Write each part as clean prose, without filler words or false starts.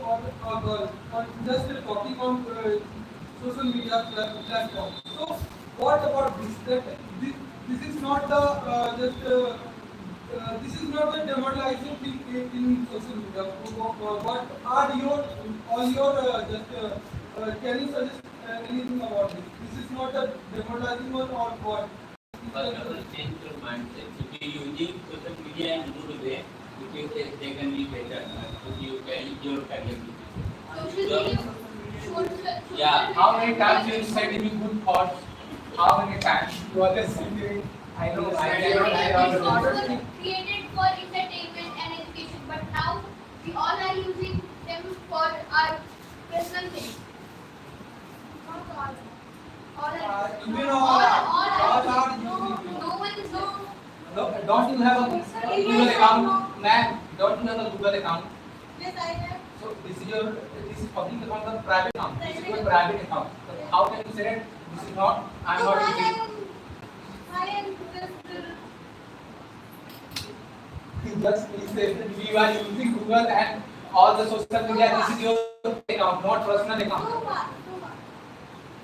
or girl or just talking on social media platform. So what about this? That this is not the this is not the demoralizing thing in social media. What are your all your can you suggest anything about this? This is not a demoralizing one or what? First of all, change your mindset. If you are using social media in good way, if you they can be better. If you can your career. Social media. Yeah. How many times you said any good thoughts? How many times you always saying I know I cannot. Created for entertainment and education, but now we all are using them for our personal things. Not all. All are. Even all are No, no one is no. Don't you have a Google account, ma'am? Don't you have a Google account? Yes, I have. So this is public account or private account? This is your private account. So how can you say that this is not? I'm So not I using. am just. Just please say that you are using Google and all the social media. This is your account, not personal account. No one.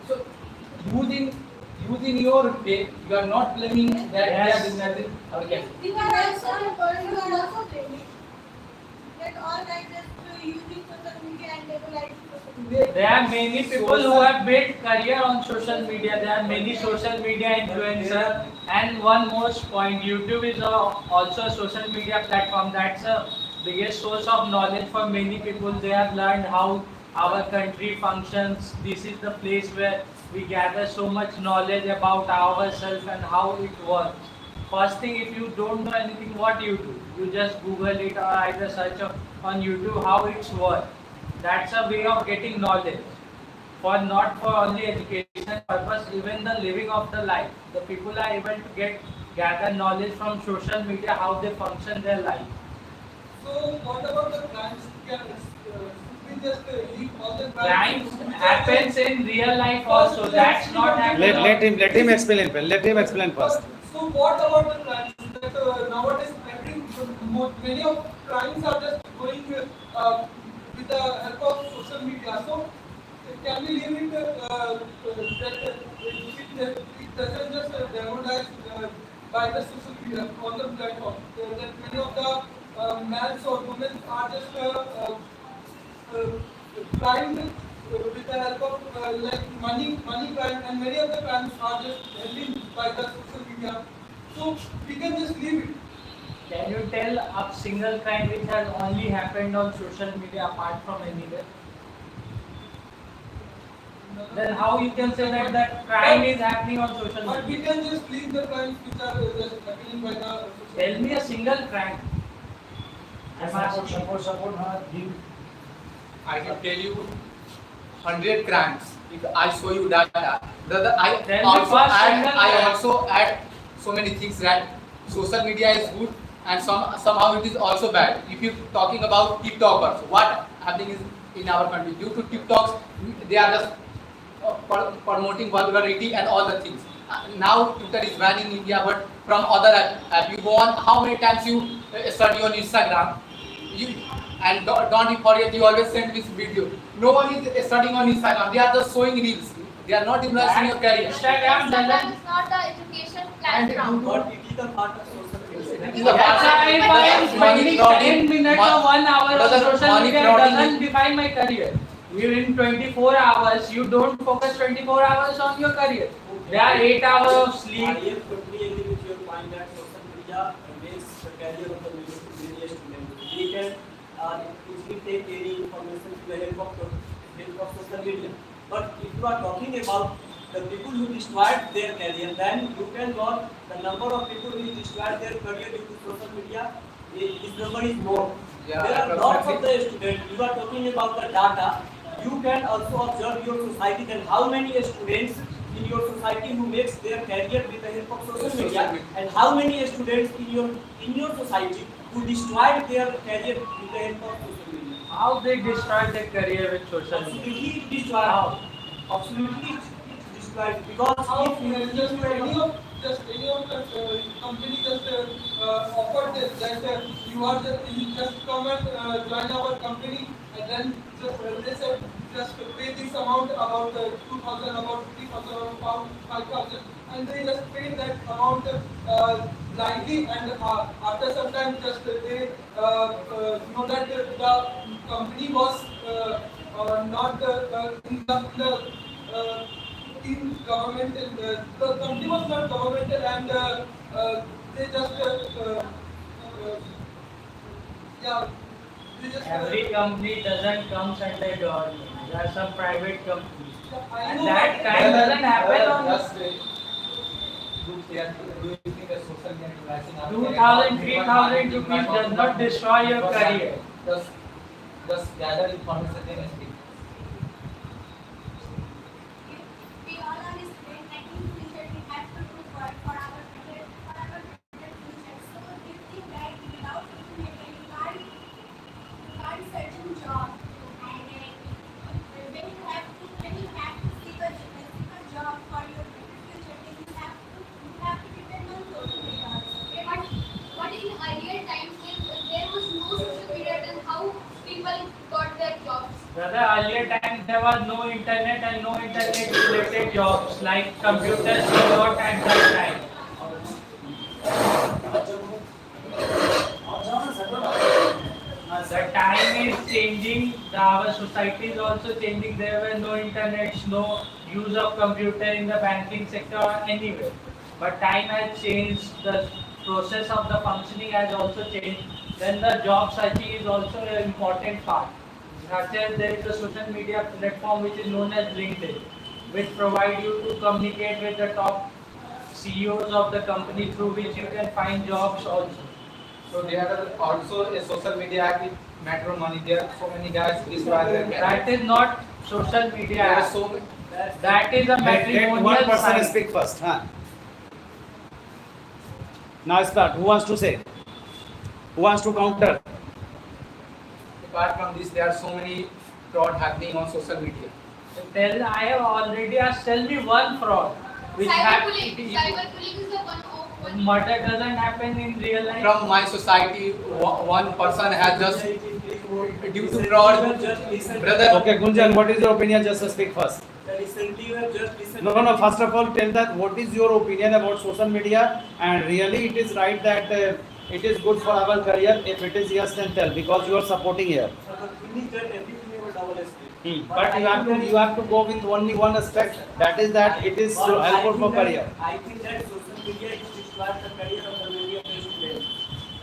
So using your pay, you are not claiming that they are doing nothing. Okay. You are also training. That all guys just using social media and they will like social media. There are many people who have built career on social media. There are many social media influencers. And one most point, YouTube is also a social media platform. That's a biggest source of knowledge for many people. They have learned how our country functions. This is the place where we gather so much knowledge about ourselves and how it works. First thing, if you don't know anything, what you do? You just Google it or either search on YouTube how it's work. That's a way of getting knowledge. For not for only education purpose, even the living of the life. The people are able to gather knowledge from social media how they function their life. So what about the crimes? Can we just leave all the Crimes happens in real life also. That's not happening. Let him explain. Let him explain first. So what about the crimes that nowadays many of crimes are just going with the help of social media. So can we leave it that it doesn't just demonize by the social media on the platform that many of the men or women are just crime with the help of like money crime, and many of the crimes are just handled by the social media. So we can just leave it. Can you tell a single crime which has only happened on social media apart from anywhere? Then how you can say that that crime is happening on social But we media? can just leave the crimes which are just happening by the social Tell me a single crime. I'm asking. I can tell you 100 crimes if I show you data. I also add so many things that social media is good and somehow it is also bad. If you talking about TikTokers, what happening is in our country due to TikToks, they are just promoting vulgarity and all the things. Now Twitter is banned in India, but from other app you go on. How many times you study on Instagram? And don't forget, you always send this video. No one is studying on Instagram. They are just showing reels. They are not influencing your career. Instagram doesn't. It's not the education platform. But it is a part of social media. It is a part That's why if I am spending 10 minutes or 1 hour on social media, it doesn't define my career. You in 24 hours, you don't focus 24 hours on your career. There are 8 hours of I sleep. am totally agree with your point that social media makes the career of the media student. We can easily take any information with the help of social media. But if you are talking about the people who destroyed their career, then you can know the number of people who destroyed their career due to social media. This number is more. Yeah, There are lots of the students. You are talking about the data. You can also observe your society. Then how many students in your society who makes their career with the help of social media, and how many students in your society who destroyed their career with the help of social media? How they destroyed their career with social media? Absolutely it destroyed. How? Absolutely it destroyed because How if you just any of the company just offered this that you just come and join our company and then about 2,000, about 50,000, or about 5,000, and they just pay that amount blindly, and after some time, just they know that the company was not in government, the company was not governmental, and they just yeah, they just Every company doesn't comes under government. There are some private companies. I And know, that but- kind doesn't happen on Just do you think that social media advertising are 2,000, 3,000 rupees does not destroy your career. Just gather information then speak. We all are students, I think future we have to do for our future, So do you think that without internet you can't search a job, and when you have to seek a job for your future, then you have to depend on social media also. But in earlier times, when there was no social media, then how people got their jobs? Brother, earlier times there was no internet and no internet related jobs like computers were not at that time. The time is changing, our society is also changing. There were no internet, no use of computer in the banking sector or anywhere. But time has changed, the process of the functioning has also changed. Then the job searching is also an important part. Such as there is a social media platform which is known as LinkedIn, which provide you to communicate with the top CEOs of the company through which you can find jobs also. So there are also a social media app with matrimony. There are so many guys destroy their career. That is not social media. There are app. so many. That is a Let one matrimonial person site. speak first. Huh? Now start. Who wants to say? Who wants to counter? Apart from this, there are so many fraud happening on social media. I have already asked, tell me one fraud which Cyberbullying. happened. Cyberbullying is the one. Murder doesn't happen in real life. From my society, one person has just due to fraud. Brother, Okay, Gunjan, what is your opinion? Just speak first. Recently, you have just listened. No. First of all, tell that what is your opinion about social media, and really it is right that it is good for our career. If it is yes, then tell, because you are supporting here. Finish that everything about double escape. But you have to go with only one aspect. That is that it is so helpful for career. I think that social media is destroyed the career of the many of the students.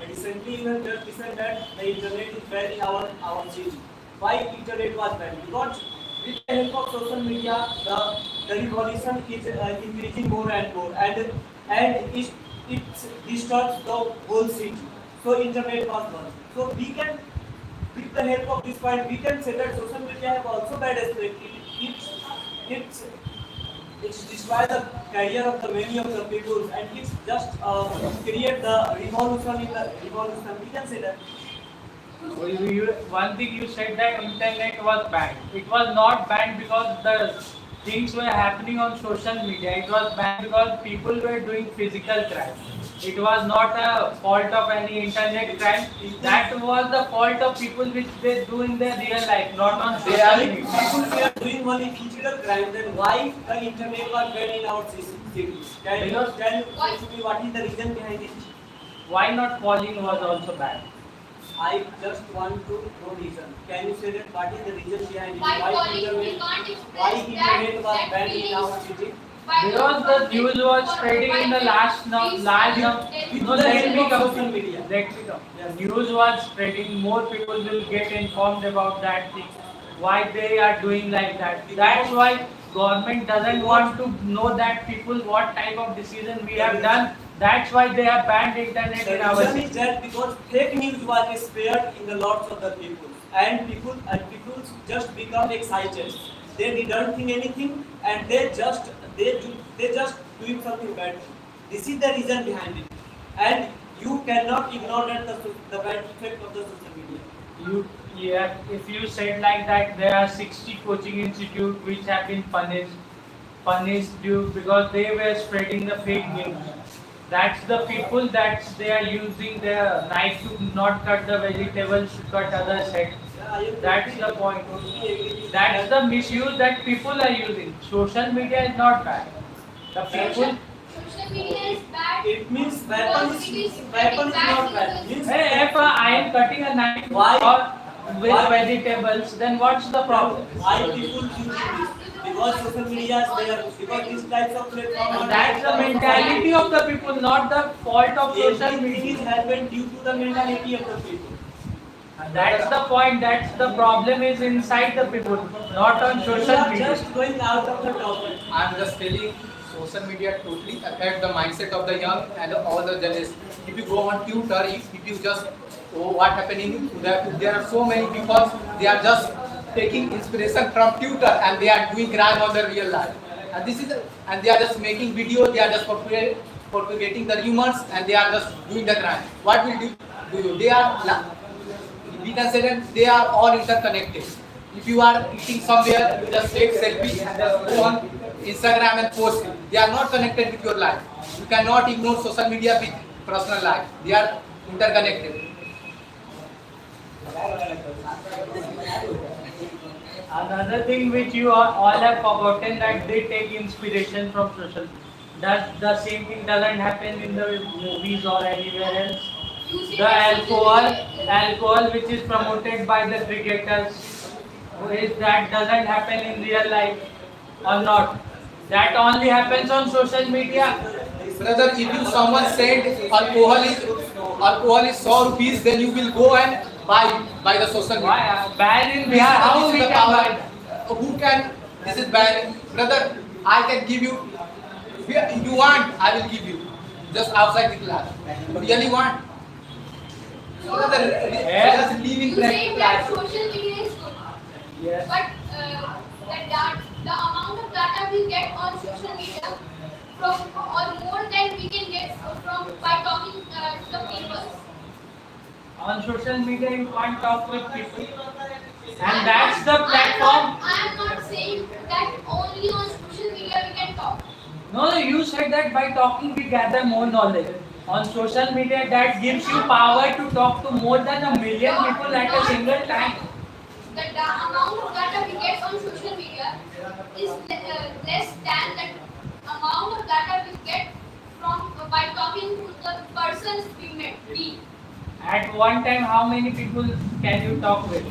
Recently, you have just listened that the internet is banned in our city. Why internet was banned? Because with the help of social media, the revolution is increasing more and more, and it disturbs the whole city. So internet was banned. So we can, with the help of this point, we can say that social media have also bad aspect. It's destroy the career of the many of the people, and it's just create the revolution in the revolution. We can say that. One thing you said that internet was banned. It was not banned because the things were happening on social media. It was banned because people were doing physical crime. It was not a fault of any internet crime. That was the fault of people which they do in their real life, not on They social are media. people who are doing only physical crime. Then why the internet was banned in our city? Can you tell me what is the reason behind it? Why not calling was also banned? I just want to know reason. Can you say that what is the reason behind it? By calling, we internet, can't why express internet was that banned in feelings. our city? Because the news was spreading in the large With no, the let help me of come. social media. Let me come. Yes. News was spreading, more people will get informed about that thing. Why they are doing like that. That's why government doesn't want to know that people what type of decision we have done. That's why they have banned internet in The our reason is city. that because fake news was spread in the lots of the people, and people just become excited. They didn't think anything, and they just doing something bad. This is the reason behind it, and you cannot ignore that the bad effect of the social media. If you said like that, there are 60 coaching institutes which have been punished due because they were spreading the fake news. That's the people that they are using their knife to not cut the vegetables, to cut others' head. That's the point. That's the misuse that people are using. Social media is not bad. The people. Social media is bad. It means because it is weapon is not bad. bad. Means Hey, if I am cutting a knife Why? or with Why? vegetables, then what's the problem? why people using this? Because social media is there. Because these types of platforms are That's the mentality of the people, not the fault of social Everything media. is happened due to the mentality of the people. That's the point. That's the problem is inside the people, not on You social are media. just going out of the topic. I'm just telling social media totally affect the mindset of the young and all the journalists. If you go on Twitter, if you just what happening, there are so many people, they are just taking inspiration from Twitter and they are doing crime on the real life. And this is and they are just making video, they are just propagating the rumors and they are just doing the crime. What will do? They are we can say that they are all interconnected. If you are eating somewhere, you just take selfie and just go on Instagram and post it. They are not connected with your life. You cannot ignore social media with personal life. They are interconnected. Another thing which you all have forgotten that they take inspiration from social. That the same thing doesn't happen in the movies or anywhere else. The alcohol which is promoted by the cricketers, is that doesn't happen in real life or not. That only happens on social media. Brother, if you someone said alcohol is 100 rupees, then you will go and buy the social media. Why? Ban in Bihar, how This we is the can power. buy that? Who can? This is ban. Brother, I can give you. If you want, I will give you. Just outside the class. Really want? Brother, just live in You say that life. social media is good. Yes. But the amount of data we get on social media from or more than we can get from by talking to the people. On social media you can't talk with people. And that's the platform. I am not saying that only on social media we can talk. No, you said that by talking we gather more knowledge. On social media that gives you power to talk to more than 1 million people at a single time. The amount of data we get on social media is less than the amount of data we get from by talking to the persons we met. At one time how many people can you talk with?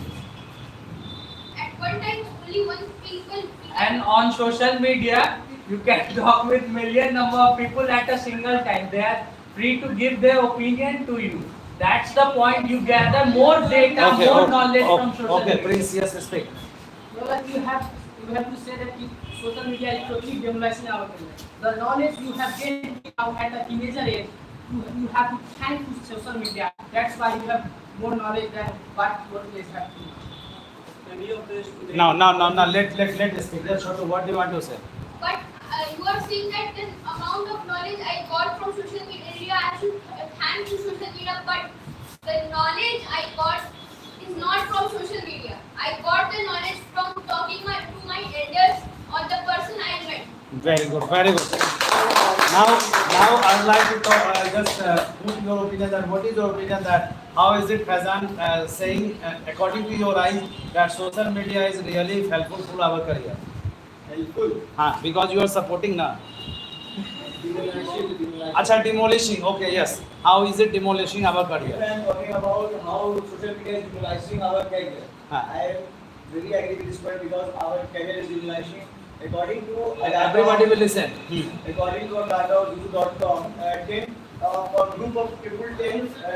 At one time, only one people. And on social media you can talk with million number of people at a single time. They are free to give their opinion to you. That's the point. You gather more data, more knowledge from social Okay, media. Prince, yes, speak. Well, you have to say that social media is totally demolishing our career. The knowledge you have gained at a teenager age, you have to thank to social media. That's why you have more knowledge than what workplace have to. Many of the students. Now, let speak. Let's show what do you want to say? But you are saying that the amount of knowledge I got from social media, I should thank to social media. But the knowledge I got is not from social media. I got the knowledge from talking to my elders or the person I met. Very good, very good. Now I would like to talk, just put your opinion that what is your opinion that how is it Faizan saying according to your eyes that social media is really helpful for our career? Helpful. Because you are supporting now. Acha, demolishing. Okay, yes. How is it demolishing our career? I am talking about how social media is demolishing our career. I am very agree with this point because our career is demolishing. According to Everybody will listen. according to data of Google.com, 10 for group of people,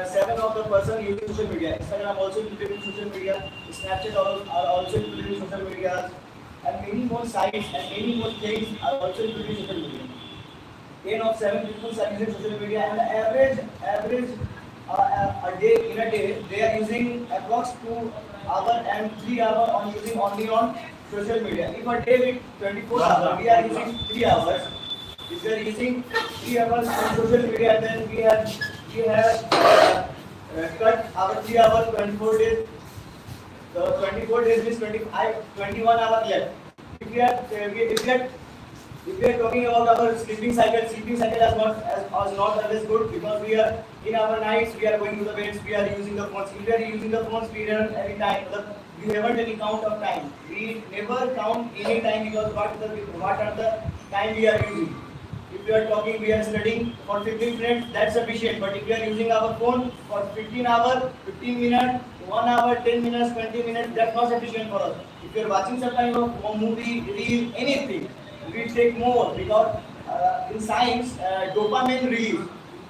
7 of the person using social media. Instagram also included in social media. Snapchat are also included in social media, and many more sites and many more things are also included in social media. 10 of 7 people are using social media, and the average in a day they are using approx 2 hours and 3 hours on using only on social media. If a day with 24 hours, we are using 3 hours. If we are using 3 hours on social media, then we have cut our 3 hours 24 days. So 24 days means 21 hours left. If we are talking about our sleeping cycle is not always good because we are in our nights we are going to the beds, we are using the phones. If we are using the phones, we run every time. we haven't any count of time. We never count any time because what are the time we are using. If we are talking, we are studying for 15 minutes, that's sufficient. But if we are using our phone for 15 hours, 15 minutes, 1 hour, 10 minutes, 20 minutes, that's not sufficient for us. If you are watching some kind of movie, reel, anything, we take more because in science, dopamine release.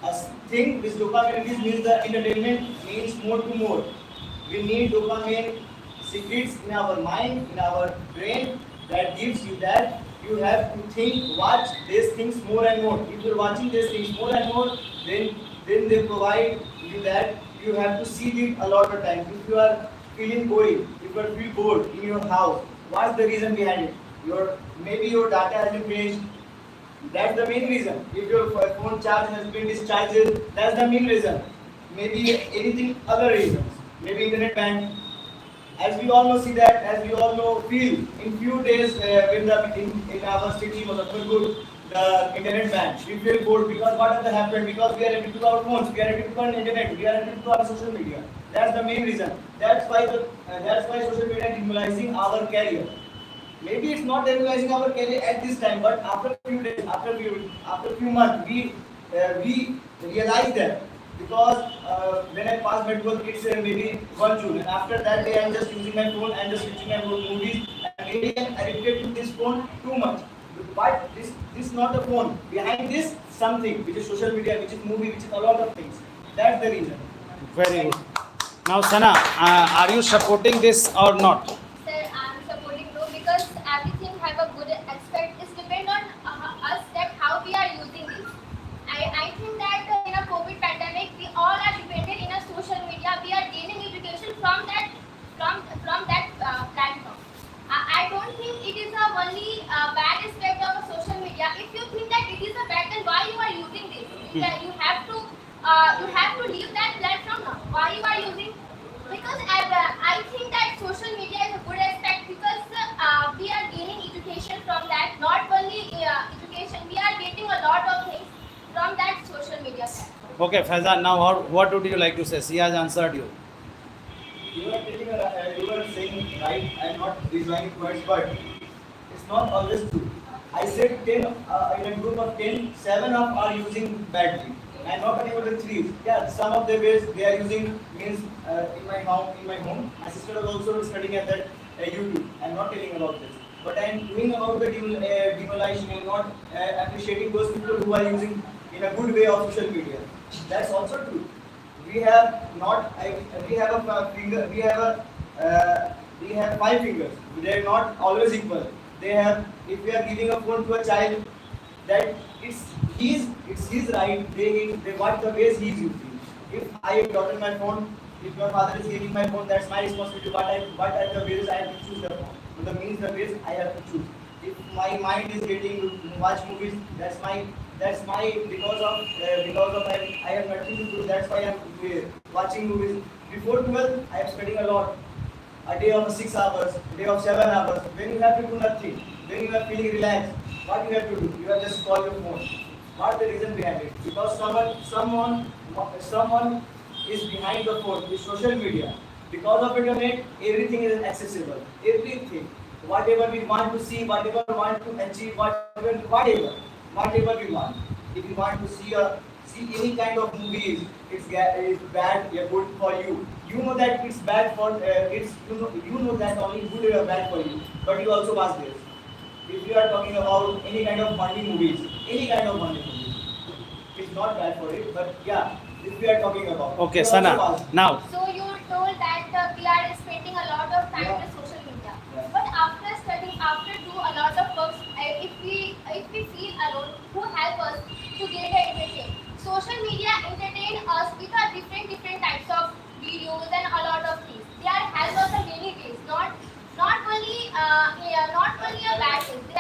A thing which dopamine release means the entertainment means more to more. We need dopamine secrets in our mind, in our brain that gives you that you have to think, watch these things more and more. If you're watching these things more and more, then they provide you that you have to see it a lot of times. If you are feeling boring, if you are feel bored in your house, what's the reason behind it? Maybe your data has been finished. That's the main reason. If your phone charge has been discharged, that's the main reason. Maybe anything other reasons. Maybe internet ban. As we all know, see that, as we all know, feel in few days when in our city was good, the internet ban. We feel bored because what has happened? Because we are addicted to our phones, we are addicted to our internet, we are addicted to our social media. That's the main reason. That's why social media is demoralizing our career. Maybe it's not demoralizing our career at this time, but after few days, after few months, we realize that because when I pass medical, it's maybe 1 June, and after that day, I'm just using my phone and just switching my movies, and maybe I'm addicted to this phone too much. But this is not the phone. Behind this, something which is social media, which is movie, which is a lot of things. That's the reason. Very good. Now, Sana, are you supporting this or not? Sir, I'm supporting no because everything have a good aspect. It depends on us that how we are using this. I think that in a COVID pandemic, we all are dependent in a social media. We are gaining education from that platform. I don't think it is a only bad aspect of a social media. If you think that it is a bad, then why you are using this? You have to leave that platform now. Why you are using? Because I think that social media is a good aspect because we are gaining education from that. Not only education, we are getting a lot of things from that social media platform. Okay, Faizan, now what would you like to say? She has answered you. You are saying right. I'm not rejoining words, but it's not always true. I said 10 in a group of 10, 7 of are using badly. I'm not talking about the 3. Yeah, some of the ways they are using means in my home. My sister was also studying at that YouTube. I'm not telling about this, but I'm doing about the demolishing and not appreciating those people who are using in a good way of social media. That's also true. We have not. We have a finger. We have 5 fingers. They are not always equal. They have. If we are giving a phone to a child, that it's his right. They what the ways he is using. If I have gotten my phone, if my father is giving my phone, that's my responsibility. What are the ways I have to choose the phone? The means the ways I have to choose. If my mind is getting to watch movies, that's my because of I have nothing to do. That's why I'm watching movies. Before 12, I am studying a lot. A day of 6 hours, a day of 7 hours. When you have to do nothing, when you are feeling relaxed, what you have to do? You have just call your phone. What's the reason behind it? Because someone is behind the phone. It's social media. Because of internet, everything is accessible. Everything, whatever we want to see, whatever we want to achieve, whatever we want. If you want to see any kind of movies, it's bad, yeah, good for you. You know that it's bad for you know that only good or bad for you, but you also watch this. If you are talking about any kind of funny movies, it's not bad for it, but yeah, if we are talking about. Okay, you Sana. also watch. Now, So you told that we are spending a lot of time Yeah. with social media. Yeah. But after studying, after do a lot of works, if we feel alone, who help us to get entertained? Social media entertain us with a different types of videos and a lot of things. They are help us in many ways. Not only a bad thing. They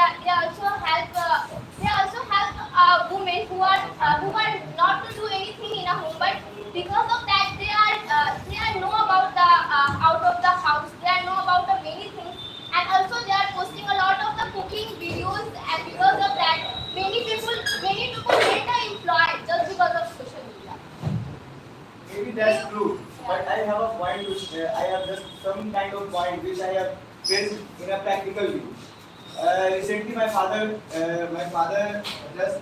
also help women who are not to do anything in a home, but because of that they are know about the out of the house. They are know about the many things, and also they are posting a lot of the cooking videos, and because of that many people get employed just because of social media. Maybe that's true. Yeah. but I have a point which I have just some kind of point which I have faced in a practical view. Recently, my father just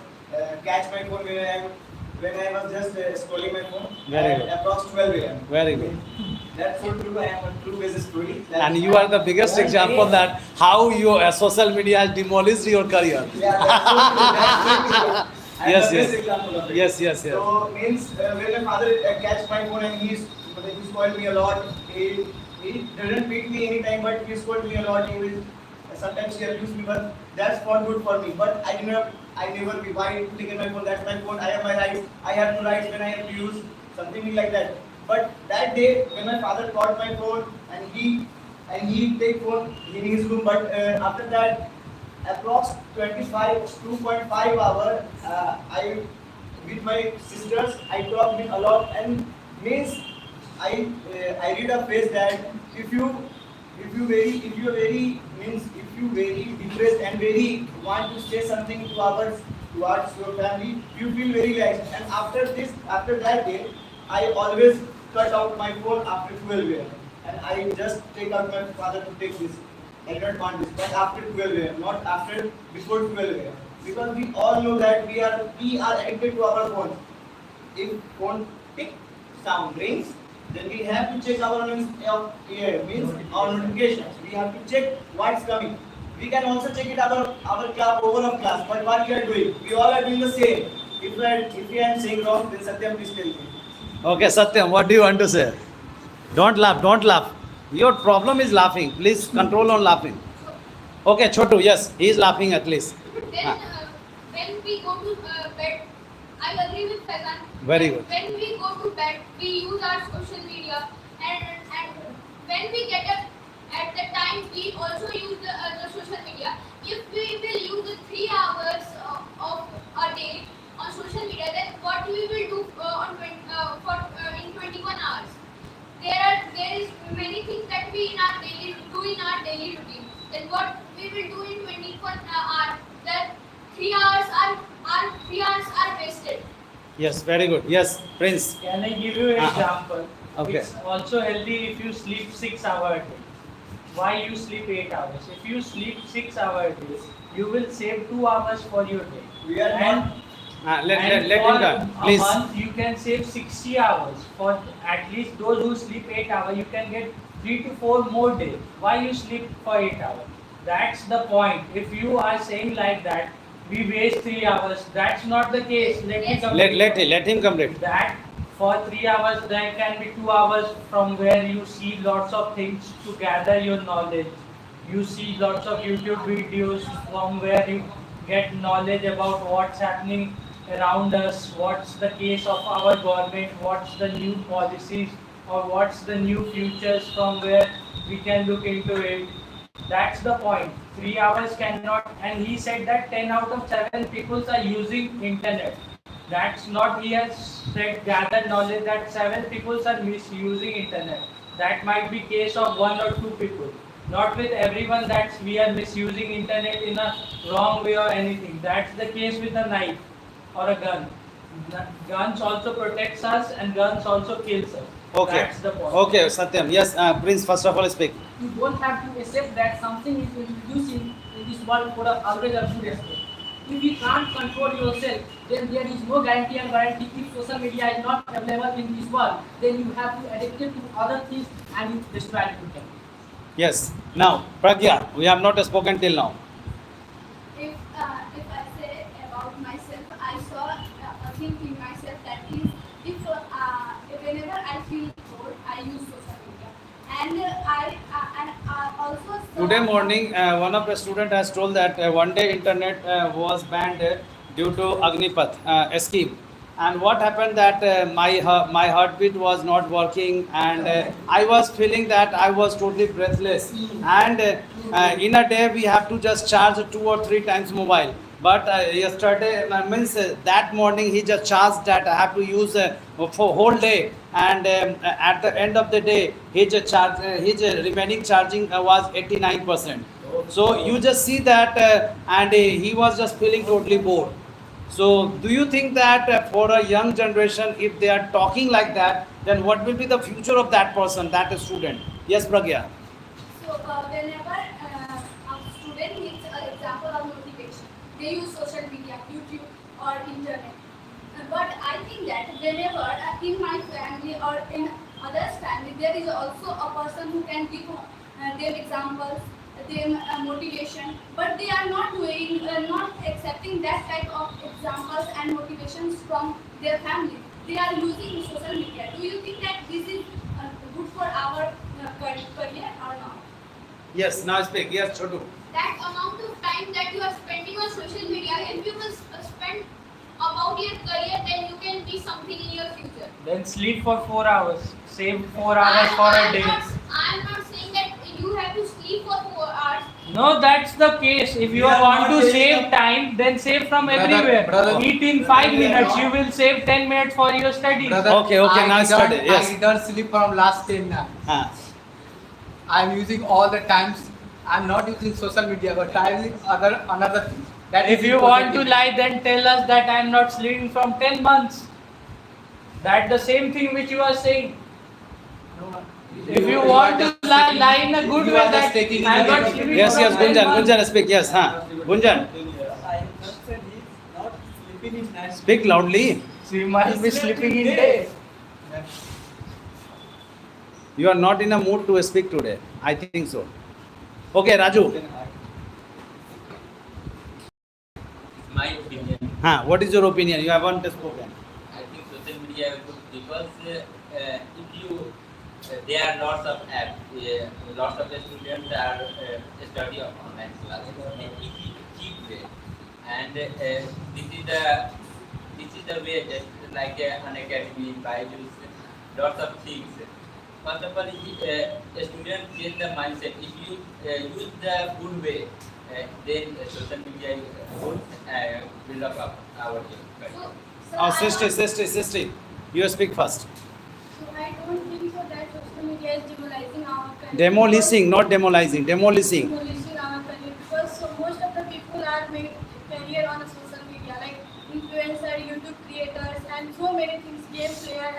catch my phone when I was just scrolling my phone Very at good. approx 12 a.m. Very good. That's so true. I am a true basis story. And you are the biggest example that how your social media has demolished your career. Yeah, that's so true. That's so true. I'm Yes, the best yes. example of it. Yes, yes, yes. So means when my father catch my phone and he scolded me a lot. He didn't beat me anytime, but he scolded me a lot. He will sometimes he abused me, but that's not good for me. But I never be why to take my phone. That's my phone. I have my rights. I have no rights when I have to use something like that. But that day when my father caught my phone and he take phone in his room, but after that approx 2.5 hour I with my sisters I talk with a lot and means I read a phrase that if you very means if you very depressed and very want to say something towards your family, you feel very relaxed. And after that day, I always cut out my phone after 12 a.m. and I just take out my father to take this. I do not want this, but after 12 a.m., not after before 12 a.m. Because we all know that we are addicted to our phone. If phone tick sound rings, then we have to check our means our notifications. We have to check what's coming. We can also check it our class overall class. But what we are doing, we all are doing the same. If I am saying wrong, then Satyam please tell me. Okay, Satyam, what do you want to say? Don't laugh, don't laugh. Your problem is laughing. Please control on laughing. Okay, Chotu, yes, he is laughing at least. Then when we go to bed, I agree with Faizan. Very good. When we go to bed, we use our social media, and when we get up at the time, we also use the social media. If we will use 3 hours of a day on social media, then what we will do in 21 hours? There is many things that we do in our daily routine. Then what we will do in 21 hours? That 3 hours are wasted. Yes, very good. Yes, Prince. Can I give you an example? Okay. It's also healthy if you sleep 6 hours a day. Why you sleep 8 hours? If you sleep 6 hours a day, you will save 2 hours for your day. We are And Let and him for done. a Please. month, you can save 60 hours. For at least those who sleep 8 hours, you can get 3 to 4 more days. Why you sleep for 8 hours? That's the point. If you are saying like that, we waste 3 hours. That's not the case. Let me complete. Let him complete. That for 3 hours, there can be 2 hours from where you see lots of things to gather your knowledge. You see lots of YouTube videos from where you get knowledge about what's happening around us, what's the case of our government, what's the new policies, or what's the new futures from where we can look into it. That's the point. 3 hours cannot, and he said that 10 out of 7 people are using internet. That's not, he has said, gather knowledge that 7 people are misusing internet. That might be case of 1 or 2 people. Not with everyone that we are misusing internet in a wrong way or anything. That's the case with a knife or a gun. Guns also protects us and guns also kills us. Okay. That's the point. Okay, Satyam. Yes, Prince, first of all, speak. You don't have to accept that something is introduced in this world for always a good escape. If you can't control yourself, then there is no guarantee and guarantee. If social media is not available in this world, then you have to addict it to other things and you destroy it. Yes. Now, Pragya, we have not spoken till now. If I say about myself, I saw a thing in myself that is, if whenever I feel bored, I use social media, and I also saw Today morning, one of the student has told that one day internet was banned due to Agnipath scheme. And what happened that my heartbeat was not working, and I was feeling that I was totally breathless. And in a day we have to just charge 2 or 3 times mobile. But yesterday means that morning he just charged that I have to use for whole day, and at the end of the day his remaining charging was 89%. So you just see that, and he was just feeling totally bored. So, do you think that for a young generation, if they are talking like that, then what will be the future of that person, that student? Yes, Pragya. So whenever a student needs an example of motivation, they use social media, YouTube or internet. But I think that whenever in my family or in others' family, there is also a person who can give them examples, them motivation, but they are not doing, not accepting that type of examples and motivations from their family. They are using social media. Do you think that this is good for our career or not? Yes, now speak. Yes, Chotu. That amount of time that you are spending on social media, if you will spend about your career, then you can be something in your future. Then sleep for 4 hours. Save 4 hours for a day. I'm not saying that you have to sleep for 4 hours. No, that's the case. If you We are want not to saying save time, then save from Brother, everywhere. brother. Eat in 5 minutes, you will save 10 minutes for your studies. Brother, Okay, now I study, don't- yes. I don't sleep from last 10 now. Ah. I'm using all the times. I'm not using social media, but I'm using another thing. That If is you want to important. lie, then tell us that I am not sleeping from 10 months. That's the same thing which you are saying. If you want to lie in a good You way are just that taking I am not it. sleeping Yes, from yes, 10 Gunjan. months. Gunjan, speak. Yes, huh? Gunjan, I have just said he's not sleeping in night. speak loudly. She must be sleeping in day. You are not in a mood to speak today. I think so. Okay, Raju. My opinion. What is your opinion? You haven't spoken. I think social media is good because if you there are lots of apps, lots of the students are study of online classes in a cheap way, and this is the way that like an academy, Byju's, lots of things. First of all, a student change the mindset. If you use the good way, then social media is good build up our career. So Oh, I sister. You speak first. So I don't think so that social media is demolishing our career. Demolishing, not demolizing. Demolishing. Demolishing our career because so most of the people are made career on a social media like influencer, YouTube creators, and so many things, game player,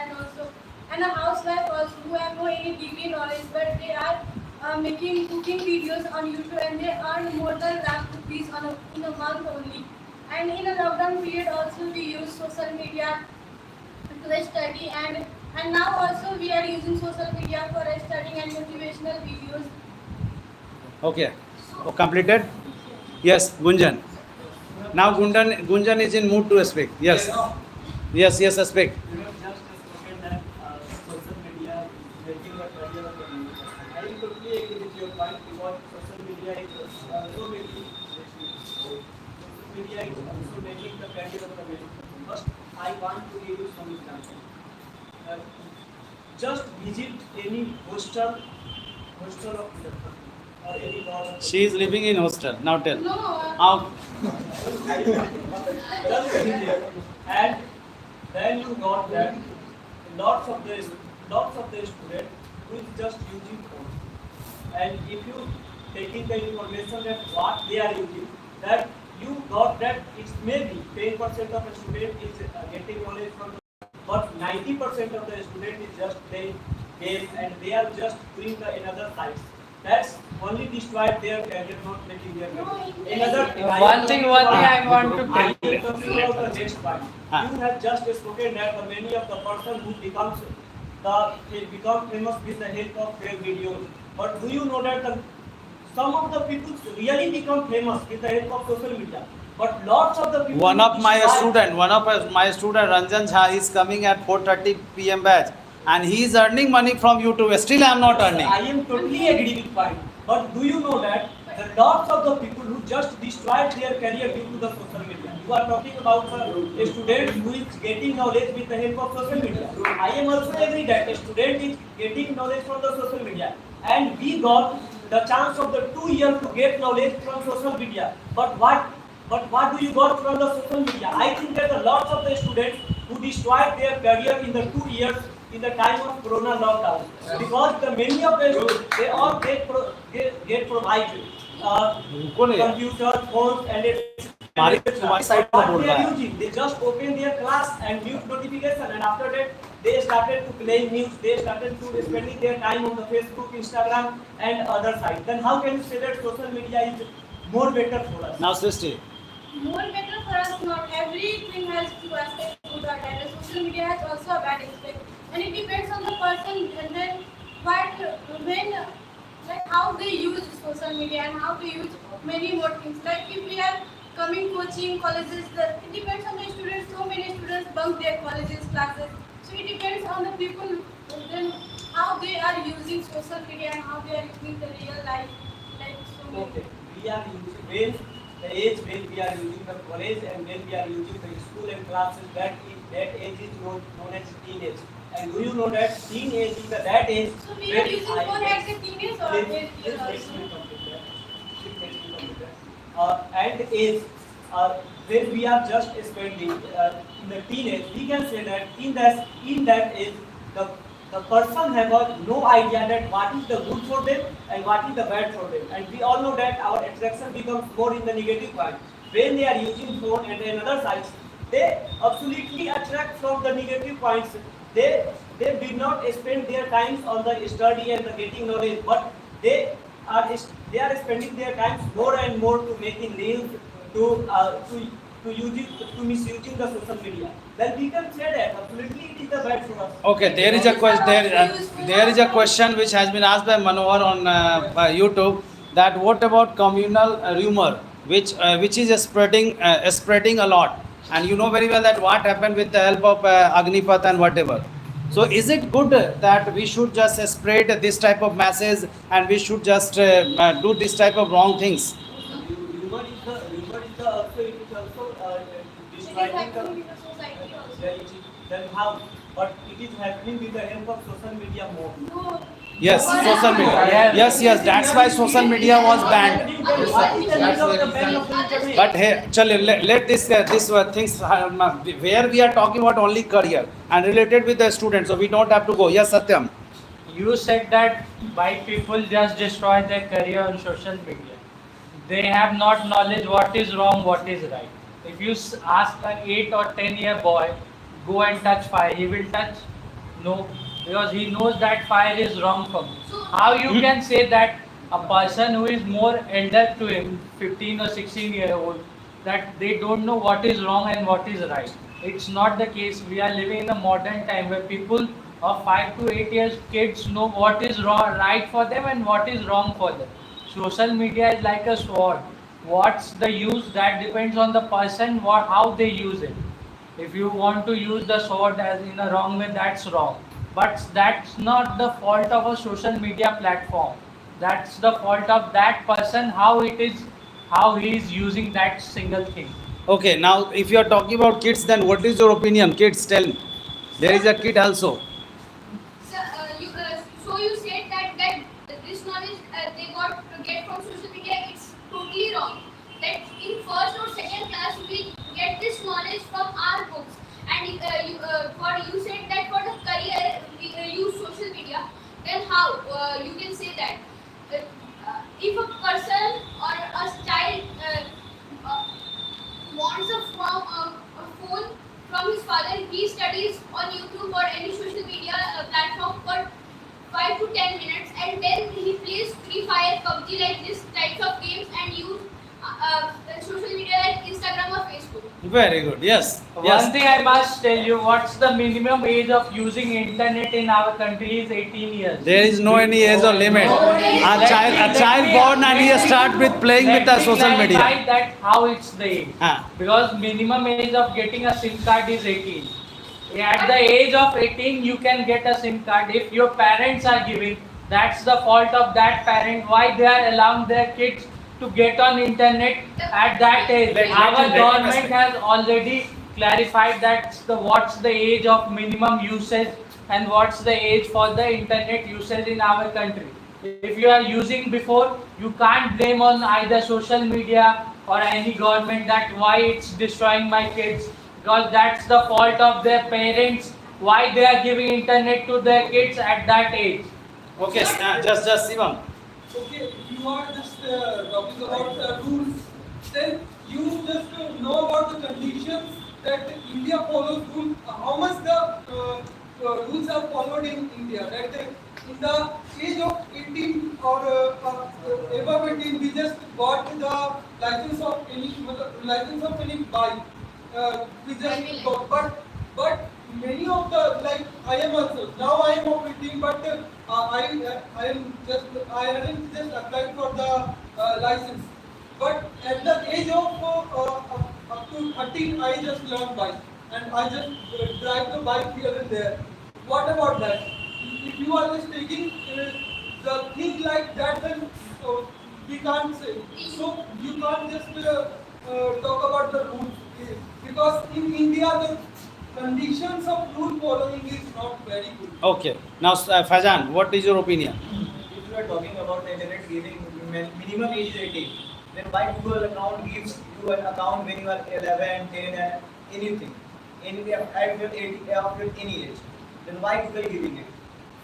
and a housewife also who have no any degree knowledge, but they are making cooking videos on YouTube and they earn more than lakh rupees in a month only. And in a lockdown period also we use social media to study and now also we are using social media for studying and motivational videos. Okay. Oh, completed? Yes, Gunjan. Now Gunjan is in mood to speak. Yes. Yes, speak. You have just spoken that social media is making a career of the youth. I totally agree with your point because social media is also making the career of the youth. First, I want to give you some example. Just visit any hostel of or any lodge. She is living in hostel. Now tell. No, How? Just visit there. And then you got that lots of the students who is just using phone. And if you taking the information that what they are using, that you got that it's maybe 10% of the student is getting knowledge from the, but 90% of the student is just playing game and they are just doing the another sites. That's only destroyed their career, not making their career. One thing I want to tell you. I talking about the next point. You have just spoken that the many of the person who become famous with the help of their videos. But do you know that some of the people really become famous with the help of social media? But lots of the people. One of my student, Ranjan Jha is coming at 4:30 p.m. batch, and he is earning money from YouTube. Still, I am not earning. I am totally agree with point. But do you know that the lots of the people who just destroyed their career due to the social media? You are talking about a student who is getting knowledge with the help of social media. I am also agree that a student is getting knowledge from the social media, and we got the chance of the 2 years to get knowledge from social media. But what do you got from the social media? I think that a lot of the students who destroyed their career in the 2 years in the time of Corona lockdown, because the many of them they all get provided computer, phones, and तुम्हारी side में बोल रहा है। They just open their class and mute notification, and after that they started to play news. They started to spending their time on the Facebook, Instagram, and other sites. Then how can you say that social media is more better for us? Now, Srishti. More better for us, not everything has two aspects to that, and social media has also a bad aspect, and it depends on the person, and then when like how they use social media and how they use many more things. Like if we are coming coaching colleges, it depends on the students. So many students bunk their colleges classes, so it depends on the people then how they are using social media and how they are using the real life, like so many. Okay, we are using when the age when we are using the college and when we are using the school and classes, that age is known as teenage. And do you know that teenage is that age? So we are using phone at the teenage or Yes, age let me also? complete that. Let me complete that. And age, when we are just spending in the teenage, we can say that in that age, the person have no idea that what is the good for them and what is the bad for them. And we all know that our attraction becomes more in the negative part. When they are using phone and another sites, they absolutely attract from the negative points. They did not spend their time on the study and the getting knowledge, but they are spending their time more and more to making reels, to using to misusing the social media. Then we can say that absolutely it is the bad for us. Okay, there is a question. There is a question which has been asked by Manohar on by YouTube. That what about communal rumor, which is spreading a lot, and you know very well that what happened with the help of Agnipath and whatever. So is it good that we should just spread this type of message and we should just do this type of wrong things? Rumor is the also it is also It is describing happening the in the society also. then how? But it is happening with the help of social media more. No. Yes, social media. Yes, that's why social media was banned. But hey, let this things where we are talking about only career and related with the students, so we don't have to go. Yes, Satyam. You said that why people just destroy their career on social media. They have not knowledge what is wrong, what is right. If you ask an 8 or 10-year boy, go and touch fire, he will touch? No, because he knows that fire is wrong for me. How you can say that a person who is more elder to him, 15 or 16-year-old, that they don't know what is wrong and what is right? It's not the case. We are living in a modern time where people of 5 to 8 years kids know what is wrong, right for them and what is wrong for them. Social media is like a sword. What's the use? That depends on the person, how they use it. If you want to use the sword as in a wrong way, that's wrong. But that's not the fault of a social media platform. That's the fault of that person, how he is using that single thing. Okay, now if you are talking about kids, then what is your opinion? Kids, tell me. There is a kid also. So you said that this knowledge they get from social media, it's totally wrong. That in first or second class we get this knowledge from our books, and you said that for the career we use social media. Then how you can say that if a person or a child wants a phone from his father, he studies on YouTube or any social media platform for 5 to 10 minutes, and then he plays Free Fire, PUBG, like this types of games, and use social media like Instagram or Facebook. Very good. Yes. One thing I must tell you, what's the minimum age of using internet in our country is 18 years. There is no any age or limit. A child born and he start with playing with the social media. That how it's the age. Because minimum age of getting a SIM card is 18. At the age of 18, you can get a SIM card. If your parents are giving, that's the fault of that parent. Why they are allowing their kids to get on internet at that age? Our government has already clarified what's the age of minimum usage and what's the age for the internet usage in our country. If you are using before, you can't blame on either social media or any government that why it's destroying my kids, because that's the fault of their parents, why they are giving internet to their kids at that age. Okay, just Sivam. Okay, if you are just talking about rules, then you just got the license of any bike. We just got, but many of the, like I am also now I am operating, but I am just I haven't just applied for the license. But at the age of up to 13, I just learned bike, and I just drive the bike here and there. What about that? If you are just taking the thing like that, then we can't say. So you can't just talk about the rules, because in India the conditions of rule following is not very good. Okay. Now, Faizan, what is your opinion? If you are talking about the internet giving minimum age is 18, then why Google account gives you an account when you are 11, 10, and anything, at your 18, of your any age? Then why Google giving it?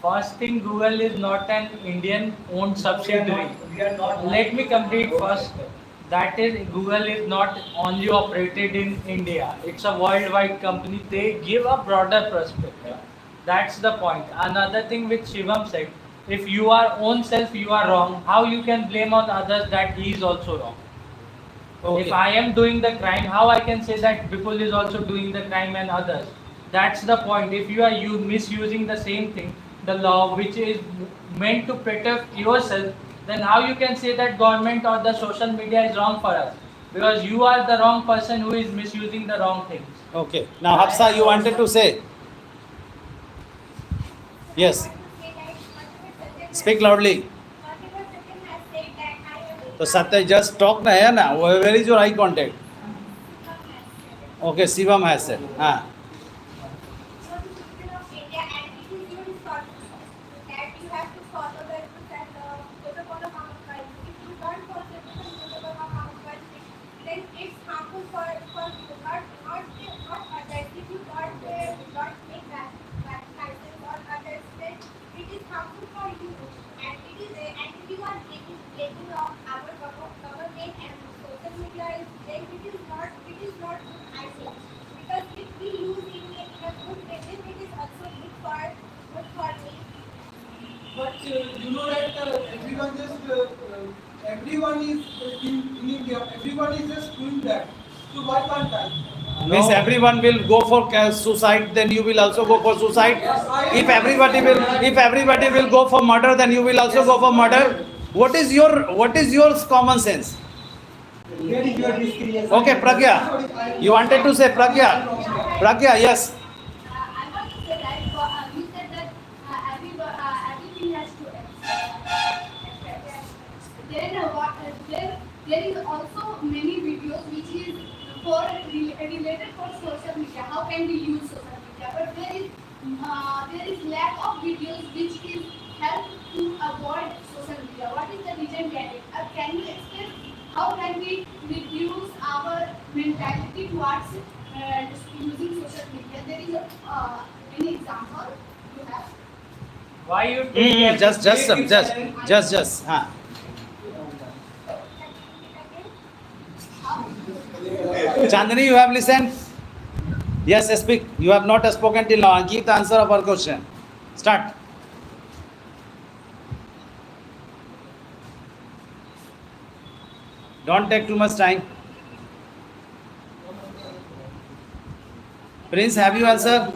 First thing, Google is not an Indian-owned subsidiary. We are not. Let me complete first. That is, Google is not only operated in India. It's a worldwide company. They give a broader perspective. That's the point. Another thing which Shivam said, if you are own self, you are wrong. How you can blame on others that he is also wrong? Okay. If I am doing the crime, how I can say that Bipul is also doing the crime and others? That's the point. If you are misusing the same thing, the law which is meant to protect yourself, then how you can say that government or the social media is wrong for us? Because you are the wrong person who is misusing the wrong things. Okay. Now, Hafsa, you wanted to say? Yes. Speak loudly. So Satya, just talk na hai na. Where is your eye contact? Okay, Shivam has said. Then it's harmful for you, not others. If you not make that license or others, then it is harmful for you, and it is and if you are breaking our government and social media is then it is not good, I think, because if we use it in a good way, then it is also good for me. But you know that everyone is in India, everyone is just doing that. So why can't I? Means everyone will go for suicide, then you will also go for suicide. If everybody will go for murder, then you will also go for murder. What is your common sense? Okay, Pragya. You wanted to say Pragya. Pragya, yes. I want to say that you said that everything has to there is also many videos which is related for social media. How can we use social media? But there is lack of videos which is help to avoid social media. What is the reason behind it? Can you explain how can we reduce our mentality towards using social media? There is any example you have? Why you take Just. Chandani, you have listened? Yes, speak. You have not spoken till now. Give the answer of our question. Start. Don't take too much time. Prince, have you answered?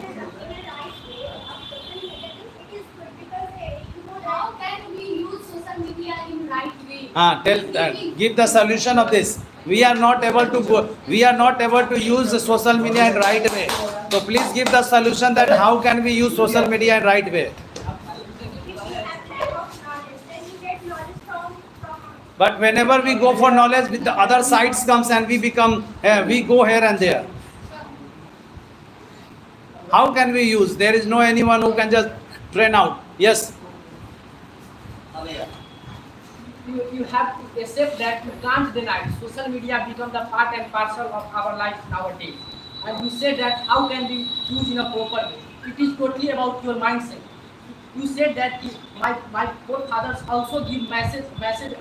How can we use social media in right way? Give the solution of this. We are not able to use the social media in right way. So please give the solution that how can we use social media in right way. But whenever we go for knowledge, with the other sides comes and we go here and there. How can we use? There is no anyone who can just train out. Yes. You have to accept that you can't deny it. Social media become the part and parcel of our life nowadays. And you said that how can we use in a proper way? It is totally about your mindset. You said that my forefathers also give message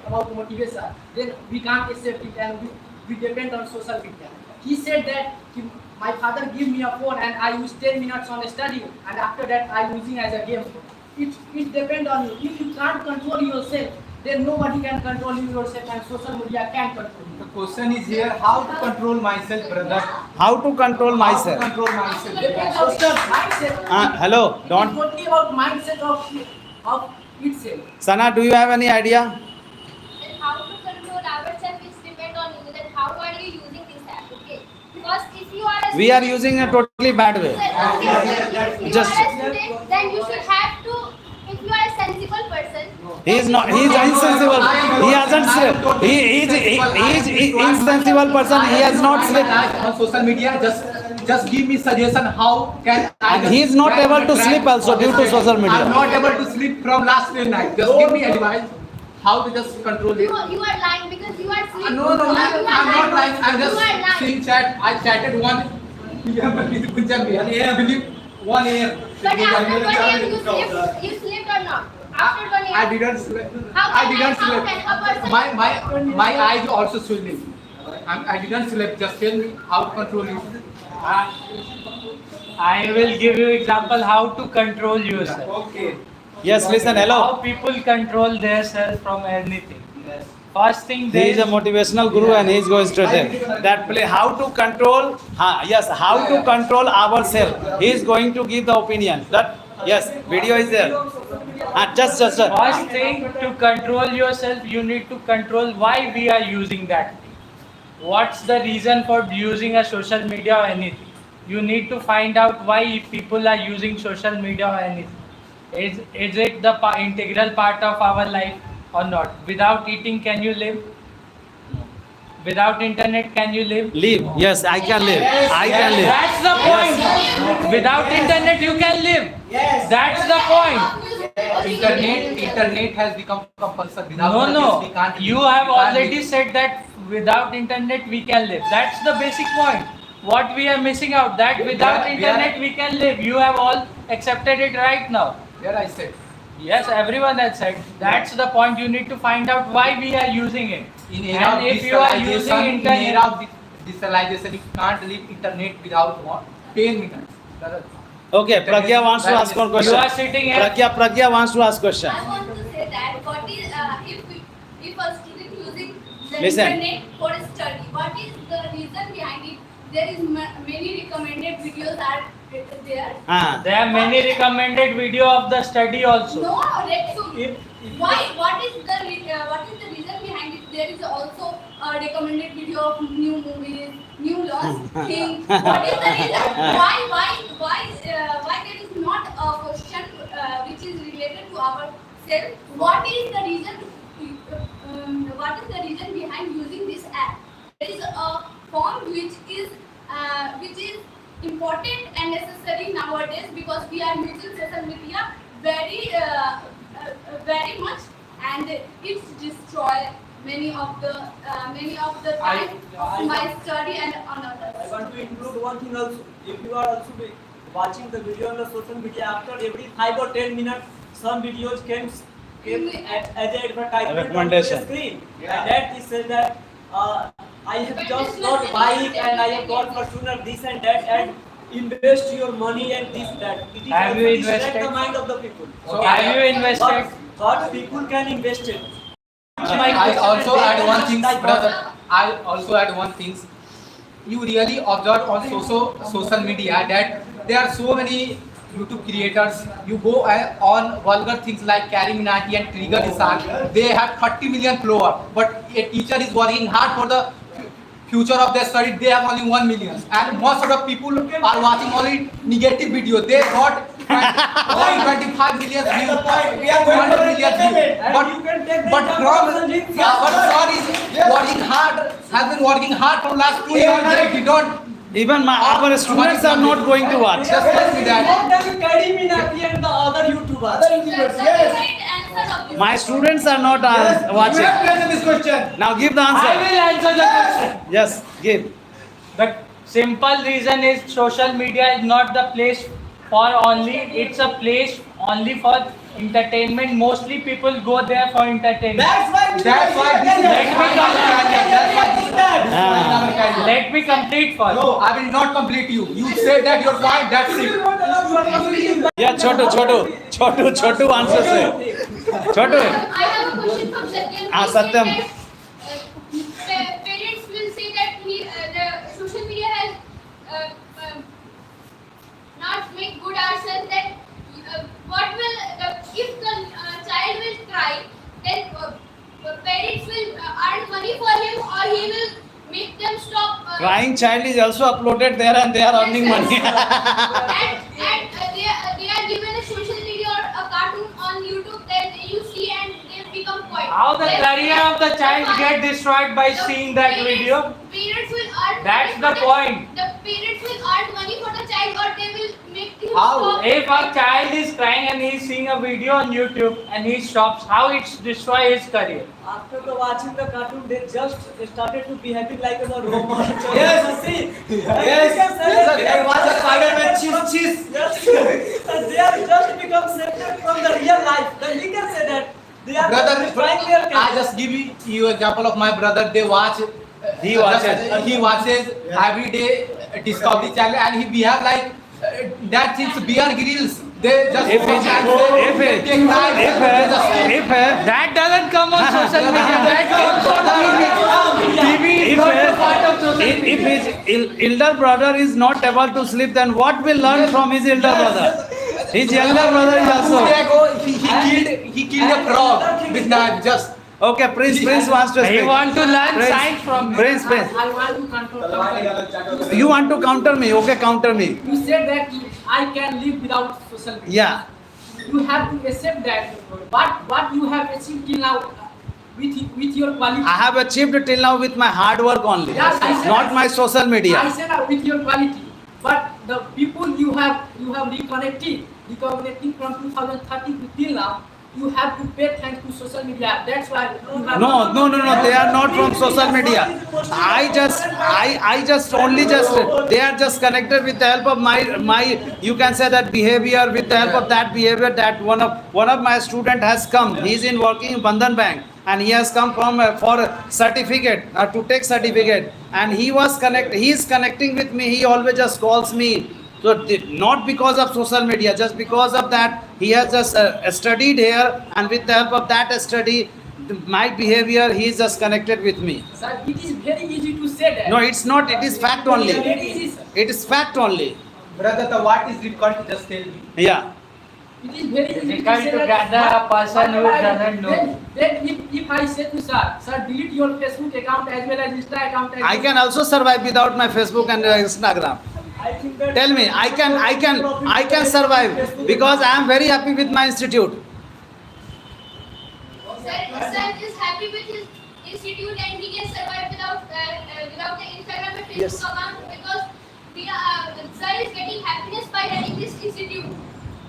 about motivation. Then we can't accept it and we depend on social media. He said that my father give me a phone and I use 10 minutes on study and after that I using as a game. It depends on you. If you can't control yourself, then nobody can control you yourself, and social media can control you. The question is here, how to control myself, brother? How to control How to myself? control myself? It is about mindset. Hello, It is don't. totally about mindset of itself. Sana, do you have any idea? Then how to control ourselves is depend on you. Then how are you using this app? Okay. Because if you are a We are student- using a totally bad way. If you Just- are a student, then you should have to. If you are a sensible person, He is not. He is insensible. He hasn't slept. He is insensible person. He has not slept. On social media, just give me suggestion how can I. And he is not able to sleep also due to social media. I'm not able to sleep from last night. Just give me advice how to just control it. you are lying because you are sleeping. No, You are I'm not lying. I'm You are just lying. seeing chat. I chatted 1 p.m. with 1 a.m. But after 1 AM you slept or not? After 1 AM. I didn't sleep. How I can didn't how sleep. can a person My eyes also swimming. I didn't sleep. Just tell me how to control it. I will give you example how to control yourself. Okay. Yes, listen. How Hello. people control themselves from anything. First thing He they is a motivational guru and he is going to tell that play how to control. Yes, how to control ourselves. He is going to give the opinion. That yes, video is there. Just. First thing to control yourself, you need to control why we are using that thing. What's the reason for using a social media or anything? You need to find out why people are using social media or anything. Is it the integral part of our life or not? Without eating, can you live? Without internet, can you live? Live. Yes, I can live. I can live. That's the point. Without internet, you can live. That's the point. Internet has become compulsory. Without this, No. we can't. You have we can't already live. said that without internet we can live. That's the basic point. What we are missing out, that without internet we can live. You have all accepted it right now. Where I said. Yes, everyone has said. That's the point. You need to find out why we are using it. In era And of if you are using digitalization, in internet, era of digitalization, you can't live internet without 10 minutes. Okay, Pragya wants to ask one you question. are sitting here. Pragya wants to ask question. I want to say that what is if a student using the Listen. internet for study, what is the reason behind it? There is many recommended videos are there. There are many recommended video of the study also. No, why? What is the reason behind it? There is also a recommended video of new movies, new laws, things. What is the reason? Why there is not a question which is related to ourselves? What is the reason? What is the reason behind using this app? There is a form which is important and necessary nowadays because we are using social media very much, and it's destroy many of the time of my study and another. I want to include one thing also. If you are also watching the video on the social media, after every 5 or 10 minutes, some videos came as an advertisement Recommendation. on the screen. And that is said that I have just got bike and I have got Fortuner this and that, and invest your money and this that. It is Have you also distract invested? the mind of the people. So have you invested? But people can invest it. I also add one thing, brother. I also add one thing. You really observe on social media that there are so many YouTube creators. You go on vulgar things like Carry Minati and Trigger Nissan. They have 30 million followers, but a teacher is working hard for the future of their study. They have only 1 million, and most of the people are watching only negative video. They got 25 million views, 200 million views. But our sir is working hard, has been working hard for last 2 years. They did not. Even our students are not going to watch. Just tell me that. What does Cardi Minati and the other YouTubers? That's the right answer of this. My students are not watching. This question. Now give the I answer. will answer the question. Yes, give. The simple reason is social media is not the place for only, it's a place only for entertainment. Mostly people go there for entertainment. That's why this Let me complete first. No, I will not complete you. You say that your point, that's it. Yeah, Chotu answers it. Chotu. I have a question from Satyam. Ah, He said Satyam. that, parents will say that the social media has not make good ourselves. That what will if the child will cry, then parents will earn money for him, or he will make them stop. Crying child is also uploaded there and they are earning money. And they are given a social media or a cartoon on YouTube that you see and they become quiet. How the Then career of the child get destroyed by the seeing that parents- video? Parents will earn. That's money the for point. The parents will earn money for the child, or they will make him How? stop. If a child is crying and he's seeing a video on YouTube and he stops, how it destroy his career? After the watching the cartoon, they just started to behaving like a robot. Yes. See. Yes. I watch a Spider-Man cheese. Yes. They are just become separate from the real life. Then we can say that they are Brother, trying their I just give you example of my brother. They watch. He watches. He watches every day Discovery Channel, and he behave like that. Things Bear Grylls. They just If watch and they take time. They just- That doesn't come on social media. That comes on TV. TV is not a part of social media. If his elder brother is not able to sleep, then what will learn from his elder brother? His younger brother is also. He killed a frog with knife. Just Okay, Prince wants to speak. I want to learn Prince, science from him. Prince. I want to control. You want to counter me? Okay, counter me. You said that I can live without social media. Yeah. You have to accept that what you have achieved till now with your quality. I have achieved till now with my hard work only, Yes, I said not that. my social I media. said with your quality, but the people you have reconnecting from 2013 till now. You have to pay thanks to social media. That's why you have No. They are not from social media. I just only they are just connected with the help of my. You can say that behavior, with the help of that behavior, that one of my student has come. He's in working in Bandhan Bank, and he has come from for a certificate to take certificate, and he is connecting with me. He always just calls me. So not because of social media, just because of that he has just studied here, and with the help of that study, my behavior, he is just connected with me. Sir, it is very easy to say that. No, it's not. It is fact only. Very easy, sir. It is fact only. brother, the what is difficult? Just tell me. Yeah. It is very easy Difficult say to that- gather a person who doesn't know. Then if I say to sir, delete your Facebook account as well as Insta account. I can also survive without my Facebook and Instagram. I think that Tell me, I can survive because I am very happy with my institute. Sir is happy with his institute and he can survive without the Instagram and Facebook account because sir is getting happiness by running this institute.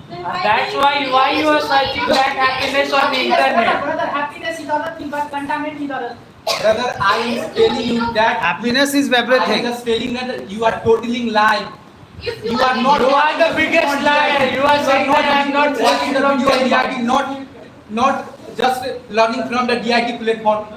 Then That's why you are searching that happiness on the internet. Brother, happiness is other thing, but contentment is other. Brother, I am telling you that Happiness is I am everything. just telling that you are totally lying. If You are not. You are the biggest liar. You are saying that I am not watching watching the from video DIT, not just learning from the DIT platform.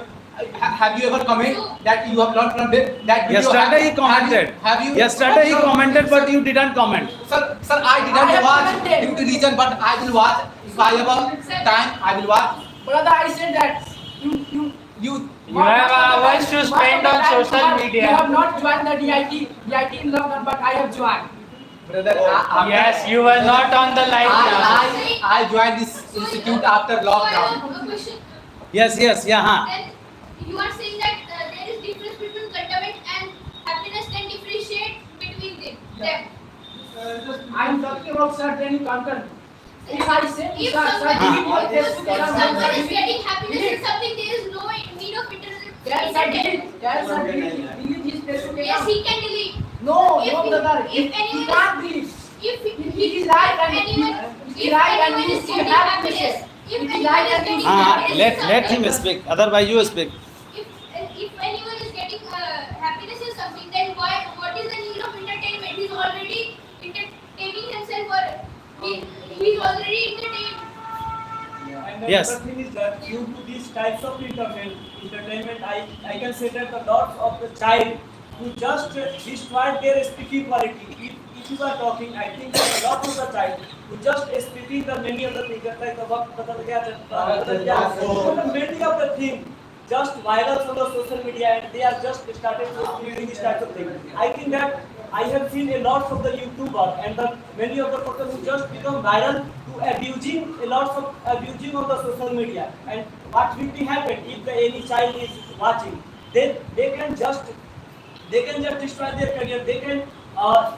Have you ever commented that you have learned from that video? Yesterday he commented. Have you? Yesterday he commented, but you didn't comment. Sir, I I didn't have watch commented. due to reason, but I will watch. If I have a time, I will watch. Brother, I said that you You have hours to spend on social media. You have not joined the DIT in lockdown, but I have joined. brother. Yes, you were not on the live class. I joined this institute after So I lockdown. have a question. Yes, yeah. Then you are saying that there is difference between contentment and happiness can differentiate between them. I am talking about certain content. If I say If sir, delete your Facebook if account. someone is getting happiness in something, there is no need of Yes, sir, delete his Facebook Yes, account. he can delete. No, If no, he- brother. if He anyone can't delete. If He is right and if right and anyone he is is getting happiness. happiness, if It is anyone right is and getting he is happiness in Let him something, speak. Otherwise, you speak. if anyone is getting happiness in something, then what is the need of entertainment? He's already entertaining himself, or he's already entertained. And the Yes. other thing is that due to these types of entertainment, I can say that the lots of the child who just destroyed their speaking quality. If if you are talking, I think that a lot of the time, you just speaking the many of the things, like the work, many of the things just viral on the social media, and they are just started doing this type of thing. I think that I have seen a lot of the YouTuber and the many of the people who just become viral to abusing a lot of abusing of the social media. And what will be happen if any child is watching? They can just destroy their career. They can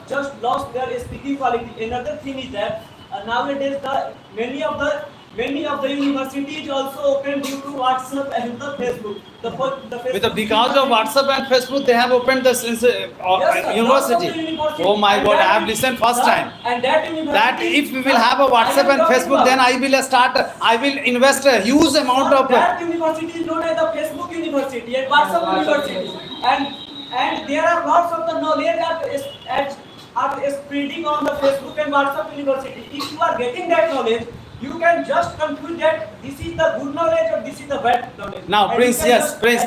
just lost their speaking quality. Another thing is that nowadays many of the universities also open due to WhatsApp and the Facebook. The Facebook Because of WhatsApp and Facebook, they have opened the Yes, sir. university. Lots of the university. Oh my And God, I that have listened first sir, time. And that university. That if we will have a WhatsApp and Facebook, then I will invest a huge amount of. That university is known as the Facebook University and WhatsApp University. And there are lots of the knowledge are spreading on the Facebook and WhatsApp University. If you are getting that knowledge, you can just conclude that this is the good knowledge or this is the bad knowledge. Now, And Prince, you can yes, just Prince.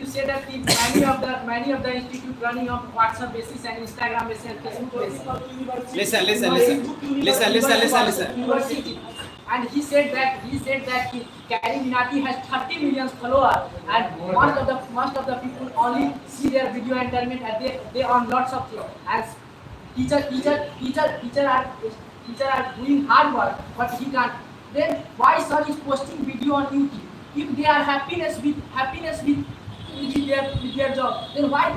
You say that the many of the institute running on WhatsApp basis and Instagram basis and Facebook basis. Listen. University. And he said that Gary Minati has 30 million followers, and most of the people only see their video and tell me that they earn lots of things. As teacher are doing hard work, but he can't. Then why sir is posting video on YouTube? If they are happiness with their job, then why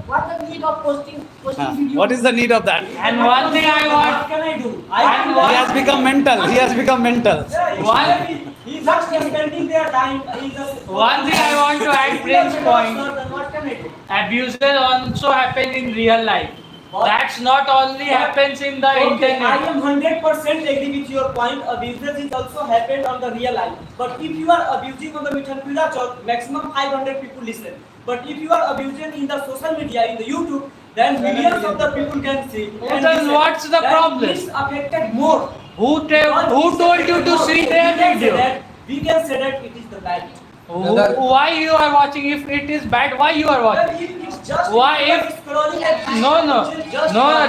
what the need of posting video? What is the need of that? And one thing I What want, can I do? He has become mental. He's just spending their time. one thing I want to add Prince's point. What can I do? Abuses also happen in real life. That's not only happens in the Okay, I internet. am 100% agree with your point. Abuse is also happened on the real life. But if you are abusing on the Mithanpila Chowk, maximum 500 people listen. But if you are abusing in the social media, in the YouTube, then millions of the people can see. Then what's the problem? It's affected more. Who told you to see their video? We can say that it is the bad. Why you are watching? If it is bad, why you are watching? Why if no,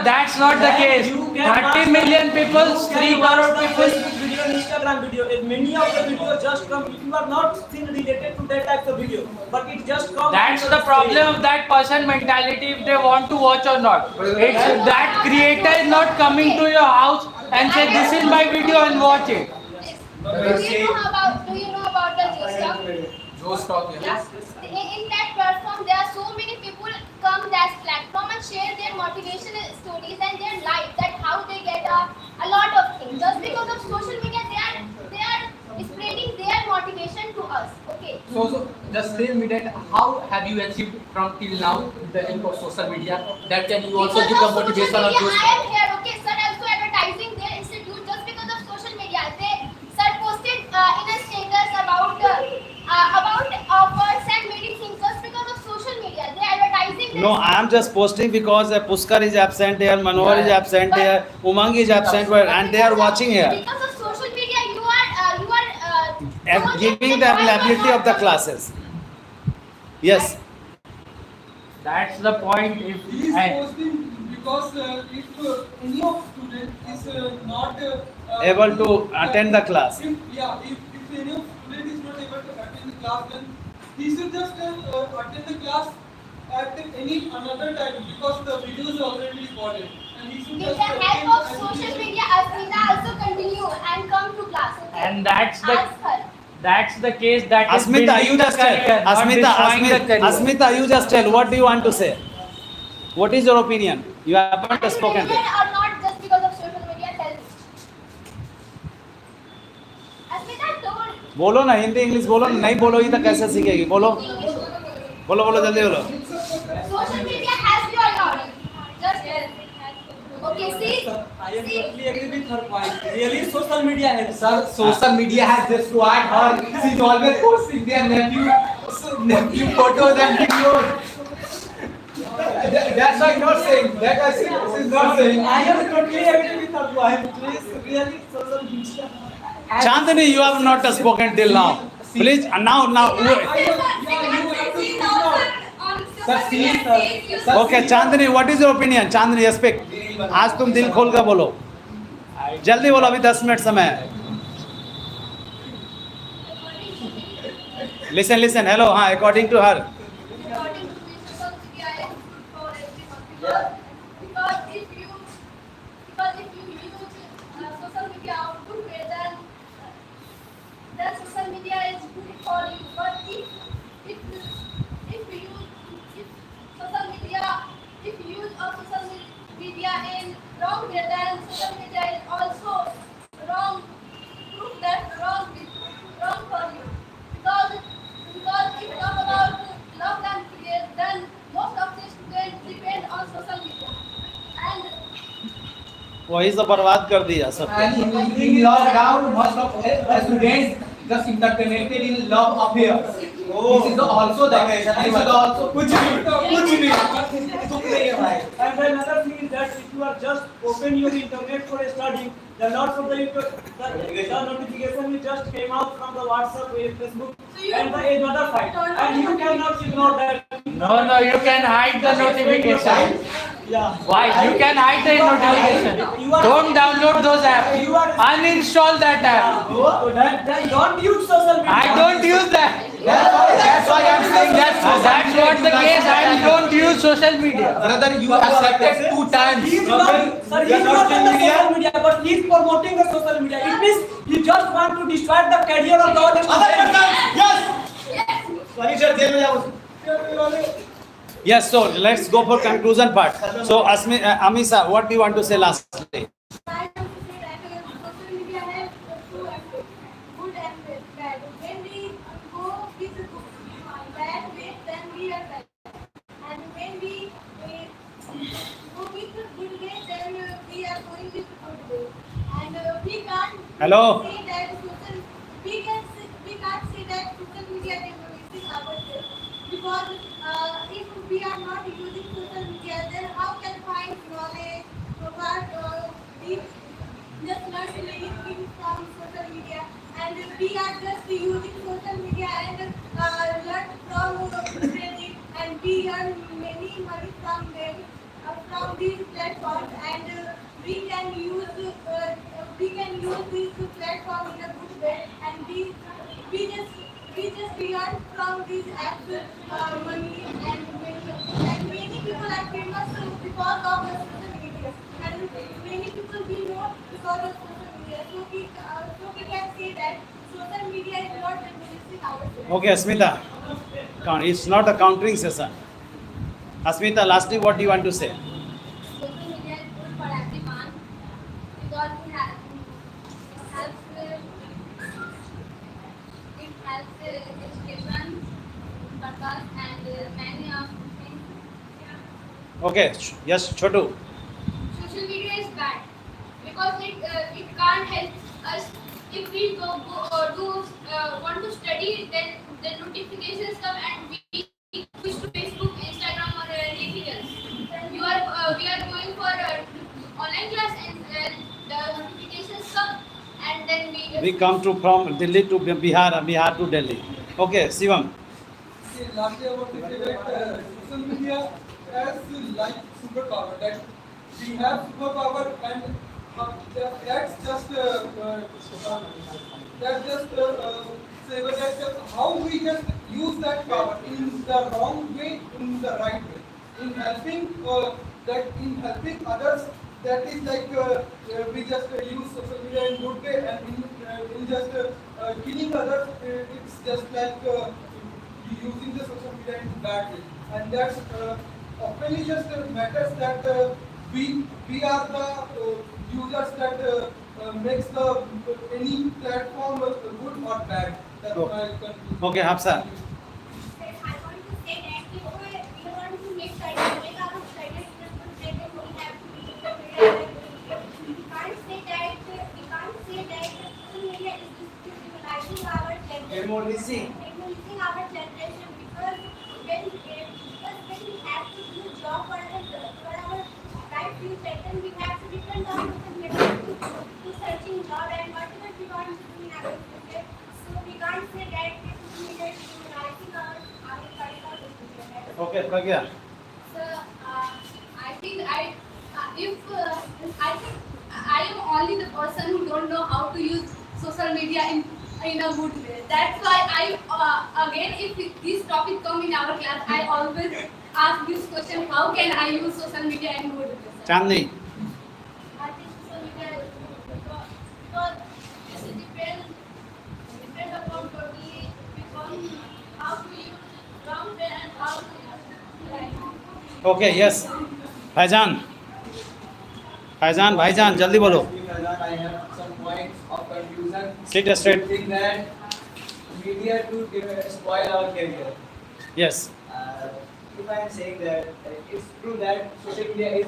that's not the case. 30 million people, 3 crore people. Video, Instagram video, and many of the videos just come. If you are not still related to that type of video, but it just comes. That's the problem of that person mentality. If they want to watch or not, it's that creator is not coming to your house and say this is my video and watch it. Do you know about the Jostock? Jostock, Yes. In that platform, there are so many people come that platform and share their motivational stories and their life, that how they get a lot of things. Just because of social media, they are spreading their motivation to us. Okay. So just tell me that how have you achieved from till now with the help of social media? That can you also Because give the of motivation social on media, Jostock? I am here. Okay, sir, also advertising their institute just because of social media. Sir posted in a status about offers and many things just because of social media. They advertising their No, I am just posting because Puskar is absent here, Manohar is absent here, Umang is absent here, and they are watching here. Because of social media, you are Giving the availability of the classes. Yes. That's the point. If He is posting because if any of student is not Able to attend the class. If any of student is not able to attend the class, then he should just attend the class at any another time, because the video is already recorded. And he should with just the help of attend social media, Asmita also continue and come to class. Okay? and that's Ask her. the case that is Asmita, building you the just tell. career, not destroying the career. Asmita, you just tell. What do you want to say? What is your opinion? You haven't Are you spoken. related or not just because of social media? Tell me. Asmita told. बोलो ना, Hindi English बोलो ना, नहीं बोलोगी तो कैसे सीखेगी? बोलो बोलो जल्दी बोलो. Social media has you or not? Just tell. Okay, see. I am totally agree with her point. Really, social media helps. Sir, social media has destroyed her. She's always posting their nephew photos and videos. That's why I'm not saying. That I say she's not saying. I am totally agree with her point. Please, really, social media. Chandani, you have not spoken till now. Please, now. On Okay, Chandni, what is your opinion? Chandni, yes, speak. आज तुम दिल खोल कर बोलो. जल्दी बोलो, अभी 10 minute समय है. Listen. Hello, हाँ, according to her. According to me, social media is good for everyone because if you use social media out good way, then social media is good for you. But if you use of social media in wrong way, then social media is also wrong. Prove that wrong for you because if talk about lockdown period, then most of the students depend on social media and वही सब बर्बाद कर दिया सब. And in lockdown, most of students just interconnected in love affairs. This is also the case. This is also कुछ नहीं And another thing is that if you are just open your internet for studying, the lots of the notification will just came out from the WhatsApp, Facebook, and the another side, and you cannot ignore that. No, you can hide the notification. Yeah. Why? You can hide the notification. Don't download those apps. Uninstall that app. So then don't use social media. I don't use that. That's why I'm saying that's what the case. I don't use social media. brother, you accepted 2 times. He's not on the social media, but he's promoting the social media. It means he just want to destroy the career of the other person. Yes, so let's go for conclusion part. So, Amisa, what do you want to say lastly? I want to say that social media has good and bad. When we go with the bad way, then we are bad. And when we go with the good way, then we are going with the good way. And we can't Hello? say that we can't say that social media is our self. Because if we are not using social media, then how can find knowledge about we just learn anything from social media, and we are just using social media and learn from trading, and we earn many money from them from these platforms, and we can use this platform in a good way, and we just earn from these apps money, and many people are famous because of the social media, and many people we know because of social media. So we can say that social media is not revolutionizing ourselves. Okay, Asmita. It's not a countering session. Asmita, lastly, what do you want to say? Social media is good for everyone because it helps education purpose and many of things. Okay, yes, Chotu. Social media is bad because it can't help us if we want to study, then the notifications come and we push to Facebook, Instagram, or anything else. We are going for online class, and the notifications come, and then We come from Delhi to Bihar to Delhi. Okay, Shivam. Okay, lastly, I want to say that social media has like superpower. That we have superpower, and that's just say that how we just use that power in the wrong way, in the right way, in helping others. That is like we just use social media in good way, and in just killing others, it's just like using the social media in bad way, and that's often just matters that we are the users that makes the any platform good or bad. That's my conclusion. Okay, Hafsa. I want to say that if we want to make our study we have to be we can't say that social media is discriminating our generation. Demolishing our generation because when we have to do job for our right future, then we have to depend on social media to searching job and whatever we want to do in our future. So we can't say that social media is discriminating our career or future. Okay, Pragya. Sir, I think I think I am only the person who don't know how to use social media in a good way. That's why again if this topic come in our class, I always ask this question: how can I use social media in good way? Sir? Chandni. I think social media is good because this depend upon totally upon how to use wrong way and how to use right. Okay, yes. Faizan. Bhaijan, jaldi bolo. I have some points of conclusion. Sit straight. I think that media to spoil our career. Yes. If I am saying that it's true that social media is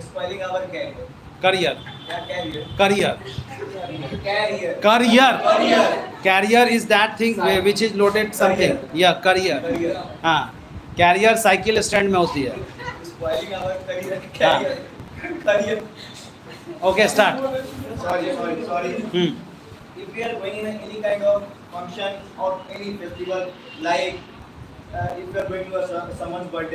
spoiling our career. Career. Yeah, career. Career. Career. Career. Career. Career is that thing which is loaded something. Yeah, career. Career. हाँ. Carrier cycle stand में होती है. Spoiling our career. Career. Career. Okay, start. Sorry. If we are going in any kind of function or any festival, like if we are going to someone's birthday